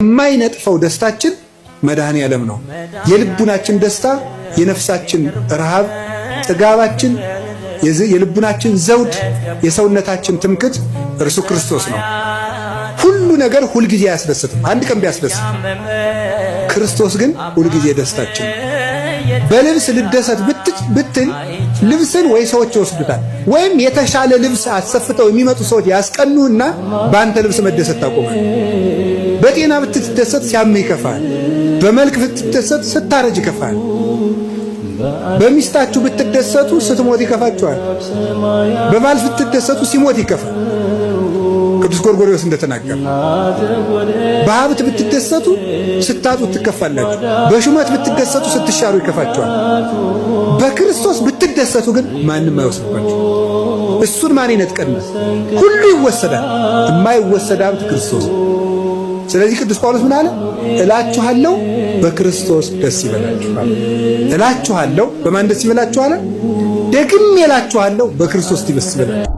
የማይነጥፈው ደስታችን መድኃኔ ዓለም ነው። የልቡናችን ደስታ፣ የነፍሳችን ረሃብ፣ ጥጋባችን፣ የልቡናችን ዘውድ፣ የሰውነታችን ትምክት እርሱ ክርስቶስ ነው። ሁሉ ነገር ሁልጊዜ አያስደስትም። አንድ ቀን ቢያስደስት፣ ክርስቶስ ግን ሁልጊዜ ደስታችን ነው። በልብስ ልደሰት ብትል ልብስን ወይ ሰዎች ይወስዱታል፣ ወይም የተሻለ ልብስ አሰፍተው የሚመጡ ሰዎች ያስቀኑና በአንተ ልብስ መደሰት ታቆማለህ። በጤና ብትደሰት ሲያምህ ይከፋል። በመልክ ብትደሰት ስታረጅ ይከፋል። በሚስታችሁ ብትደሰቱ ስትሞት ይከፋችኋል። በባል ብትደሰቱ ሲሞት ይከፋል። ቅዱስ ጎርጎርዮስ እንደተናገረ በሀብት ብትደሰቱ ስታጡት ትከፋላችሁ። በሹመት ብትደሰቱ ስትሻሩ ይከፋችኋል። በክርስቶስ ብትደሰቱ ግን ማንም አይወስድባችሁ። እሱን ማን ይነጥቀናል? ሁሉ ይወሰዳል። የማይወሰድ ሀብት ክርስቶስ። ስለዚህ ቅዱስ ጳውሎስ ምን አለ? እላችኋለሁ በክርስቶስ ደስ ይበላችሁ። እላችኋለሁ በማን ደስ ይበላችሁ አለ? ደግሜ እላችኋለሁ በክርስቶስ ደስ ይበላችሁ።